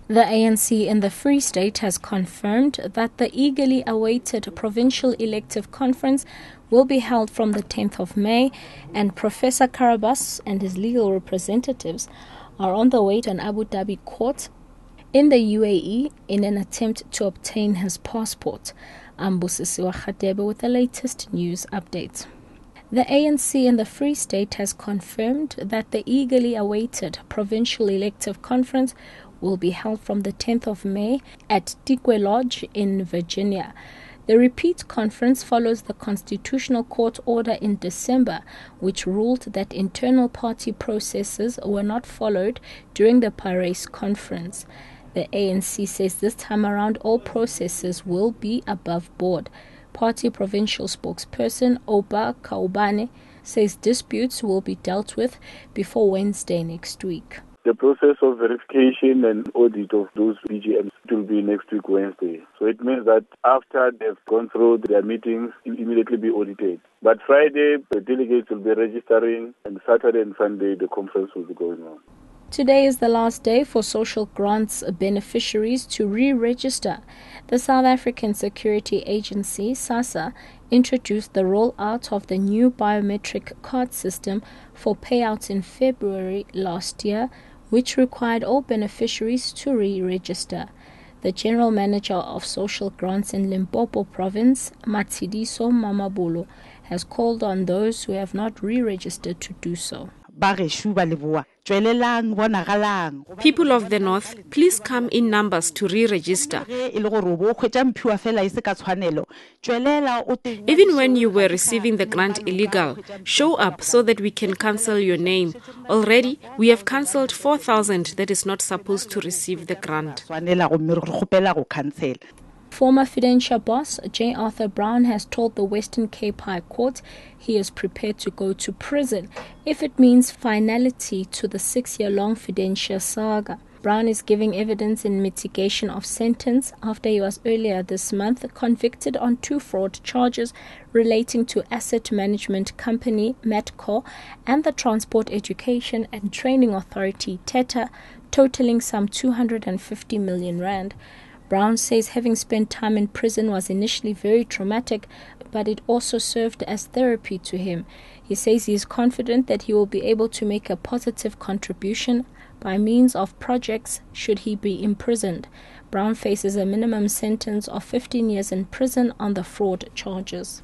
The ANC in the Free State has confirmed that the eagerly awaited provincial elective conference will be held from the 10th of May, and Professor Karabas and his legal representatives are on the way to an Abu Dhabi court in the UAE in an attempt to obtain his passport. Ambusisiwa Khadebe with the latest news updates. The ANC in the Free State has confirmed that the eagerly awaited provincial elective conference will be held from the 10th of May at Tikwe Lodge in Virginia. The repeat conference follows the Constitutional Court order in December, which ruled that internal party processes were not followed during the Paris conference. The ANC says this time around all processes will be above board. Party provincial spokesperson Oba Kaubane says disputes will be dealt with before Wednesday next week. The process of verification and audit of those BGMs will be next week, Wednesday. So it means that after they've gone through their meetings, it will immediately be audited. But Friday, the delegates will be registering, and Saturday and Sunday, the conference will be going on. Today is the last day for social grants beneficiaries to re-register. The South African Security Agency, SASSA, introduced the rollout of the new biometric card system for payouts in February last year, which required all beneficiaries to re-register. The General Manager of Social Grants in Limpopo Province, Matsidiso Mamabolo, has called on those who have not re-registered to do so. People of the North, please come in numbers to re-register. Even when you were receiving the grant illegal, show up so that we can cancel your name. Already, we have cancelled 4,000 that is not supposed to receive the grant. Former Fidentia boss J. Arthur Brown has told the Western Cape High Court he is prepared to go to prison if it means finality to the 6-year-long Fidentia saga. Brown is giving evidence in mitigation of sentence after he was earlier this month convicted on 2 fraud charges relating to asset management company Metco and the Transport Education and Training Authority TETA, totaling some 250 million rand. Brown says having spent time in prison was initially very traumatic, but it also served as therapy to him. He says he is confident that he will be able to make a positive contribution by means of projects should he be imprisoned. Brown faces a minimum sentence of 15 years in prison on the fraud charges.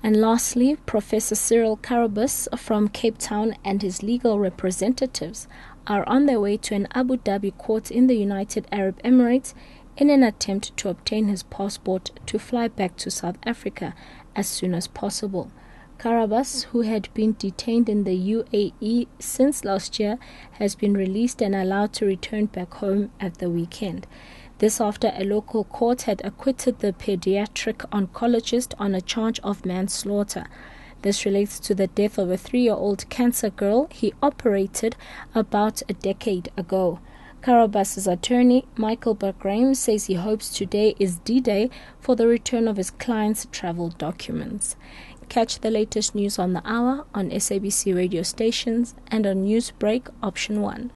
And lastly, Professor Cyril Karabas from Cape Town and his legal representatives are on their way to an Abu Dhabi court in the United Arab Emirates in an attempt to obtain his passport to fly back to South Africa as soon as possible. Karabas, who had been detained in the UAE since last year, has been released and allowed to return back home at the weekend. This after a local court had acquitted the pediatric oncologist on a charge of manslaughter. This relates to the death of a 3-year-old cancer girl he operated about a decade ago. Karabas's attorney, Michael Bergraham, says he hopes today is D-Day for the return of his client's travel documents. Catch the latest news on the hour on SABC radio stations and on Newsbreak Option 1.